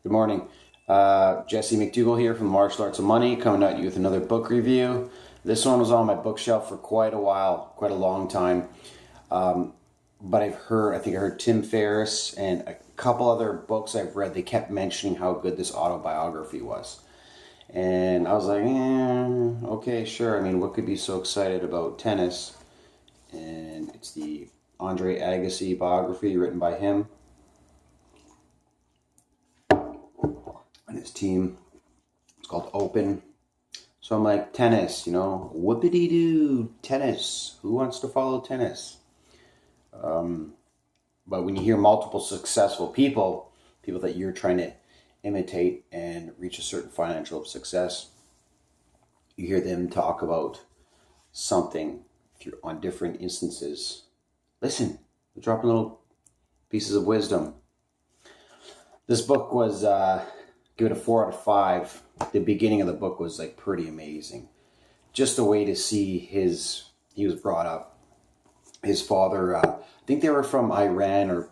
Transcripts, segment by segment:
Good morning. Jesse McDougall here from the Martial Arts of Money, coming at you with another book review. This one was on my bookshelf for quite a while, quite a long time. But I think I heard Tim Ferriss and a couple other books I've read, they kept mentioning how good this autobiography was. And I was like, okay, sure. I mean, what could be so excited about tennis? And it's the ANDREA Agassi biography written by him and his team. It's called Open. So I'm like, tennis, whoopity-doo, tennis. Who wants to follow tennis? But when you hear multiple successful people that you're trying to imitate and reach a certain financial success, you hear them talk about something on different instances. Listen, they're dropping little pieces of wisdom. This book was, give it a 4 out of 5. The beginning of the book was like pretty amazing. Just a way to see he was brought up. His father, I think they were from Iran,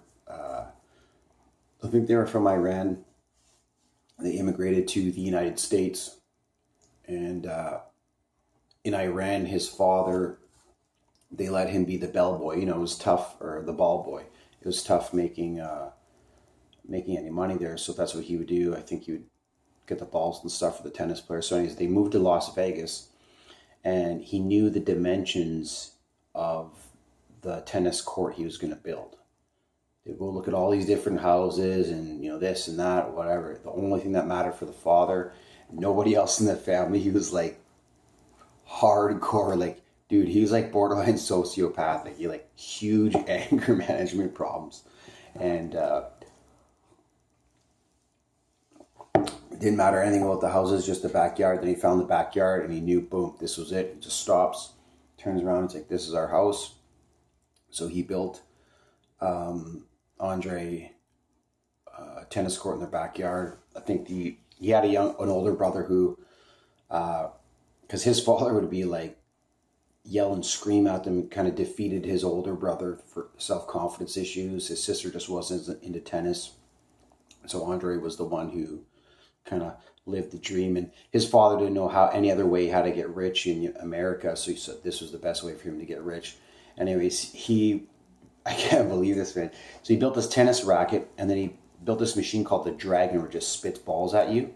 They immigrated to the United States. And in Iran, his father, they let him be the bellboy. It was tough, or the ball boy. It was tough making any money there. So that's what he would do. I think he would get the balls and stuff for the tennis players. So anyways, they moved to Las Vegas, and he knew the dimensions of the tennis court he was going to build. They go look at all these different houses and, this and that, whatever. The only thing that mattered for the father, nobody else in the family, he was like hardcore, like, dude, he was like borderline sociopathic. He like huge anger management problems. And it didn't matter anything about the houses, just the backyard. Then he found the backyard and he knew, boom, this was it. He just stops, turns around, it's like, this is our house. So he built Andre a tennis court in their backyard. I think he had an older brother who, because his father would be like yell and scream at them, kind of defeated his older brother for self-confidence issues. His sister just wasn't into tennis. So Andre was the one who kind of lived the dream, and his father didn't know any other way how to get rich in America. So he said this was the best way for him to get rich. Anyways, I can't believe this, man. So he built this tennis racket, and then he built this machine called the Dragon, which just spits balls at you.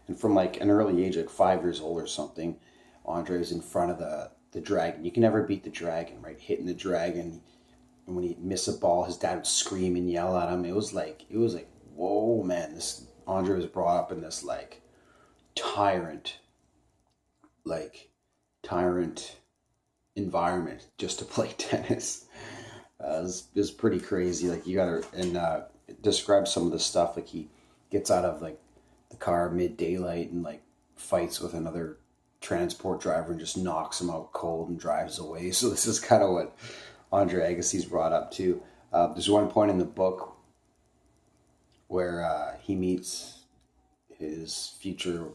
And from like an early age, like 5 years old or something, Andre was in front of the Dragon. You can never beat the Dragon, right? Hitting the Dragon. And when he'd miss a ball, his dad would scream and yell at him. It was like, whoa, man. This Andre was brought up in this like tyrant environment just to play tennis. It was pretty crazy. Like describe some of the stuff. Like he gets out of like the car mid daylight and like fights with another transport driver and just knocks him out cold and drives away. So this is kind of what Andre Agassi's brought up too. There's one point in the book where he meets his future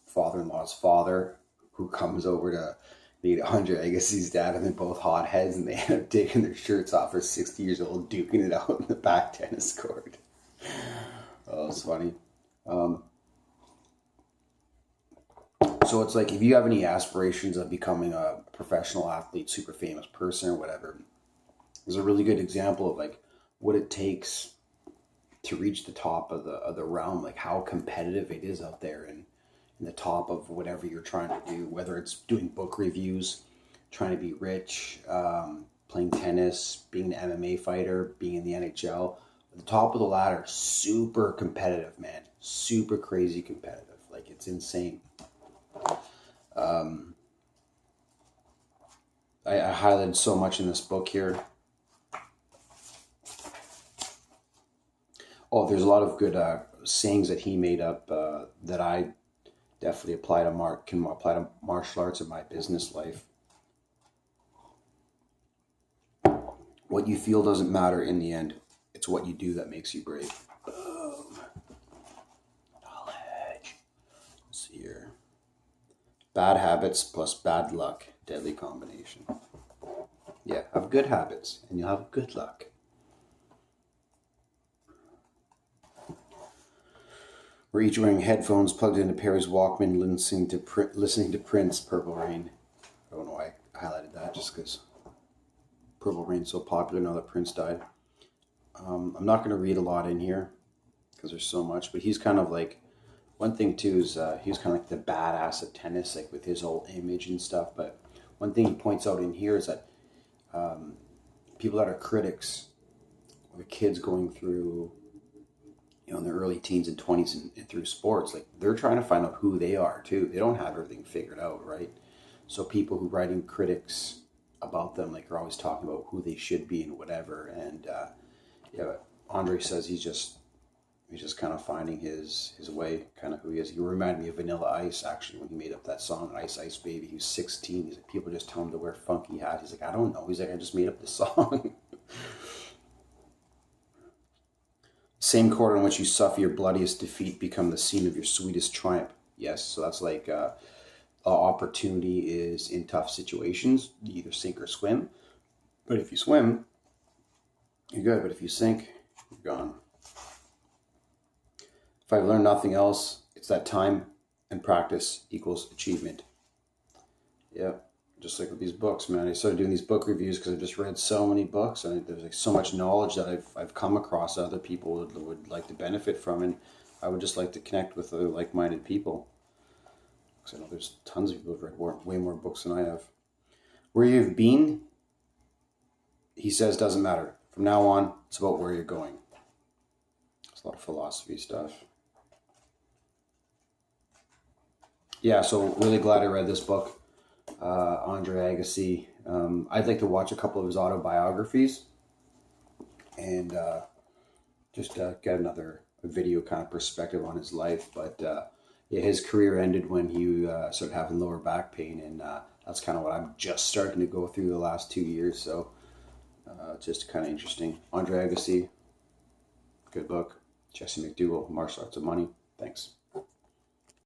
father-in-law's father, who comes over to meet Andre Agassi's dad, and they're both hotheads, and they end up taking their shirts off for 60 years old, duking it out in the back tennis court. Oh, it's funny. So it's like, if you have any aspirations of becoming a professional athlete, super famous person or whatever, there's a really good example of like what it takes to reach the top of the realm, like how competitive it is out there, and in the top of whatever you're trying to do, whether it's doing book reviews, trying to be rich, playing tennis, being an MMA fighter, being in the NHL. At the top of the ladder, super competitive, man. Super crazy competitive. Like, it's insane. I highlighted so much in this book here. Oh, there's a lot of good sayings that he made up that I definitely can apply to martial arts in my business life. What you feel doesn't matter in the end. It's what you do that makes you brave. Boom. Knowledge. Let's see here. Bad habits plus bad luck. Deadly combination. Yeah, have good habits and you'll have good luck. We're each wearing headphones plugged into Perry's Walkman, listening to Prince, Purple Rain. I don't know why I highlighted that, just because Purple Rain's so popular now that Prince died. I'm not going to read a lot in here because there's so much, but he's kind of like, one thing too is he was kind of like the badass of tennis, like with his whole image and stuff. But one thing he points out in here is that people that are critics, or kids going through, in their early teens and 20s and through sports, like they're trying to find out who they are too. They don't have everything figured out, right? So people who writing critics about them, like, are always talking about who they should be and whatever. And Andre says he's just kind of finding his way, kind of who he is. He reminded me of Vanilla Ice, actually, when he made up that song, Ice Ice Baby. He was 16. He's like, people just tell him to wear funky hats. He's like, I don't know. He's like, I just made up the song. Same court on which you suffer your bloodiest defeat become the scene of your sweetest triumph. Yes, so that's like opportunity is in tough situations. You either sink or swim. But if you swim, you're good. But if you sink, you're gone. If I've learned nothing else, it's that time and practice equals achievement. Yeah, just like with these books, man. I started doing these book reviews because I've just read so many books, and there's like so much knowledge that I've come across that other people would like to benefit from, and I would just like to connect with other like-minded people. Because I know there's tons of people who've read way more books than I have. Where you've been, he says, doesn't matter. From now on, it's about where you're going. It's a lot of philosophy stuff. Yeah, so really glad I read this book, ANDREA Agassi. I'd like to watch a couple of his autobiographies and just get another video kind of perspective on his life. But yeah, his career ended when he started having lower back pain, and that's kind of what I'm just starting to go through the last 2 years. So just kind of interesting. ANDREA Agassi, good book. Jesse McDougall, Martial Arts of Money. Thanks.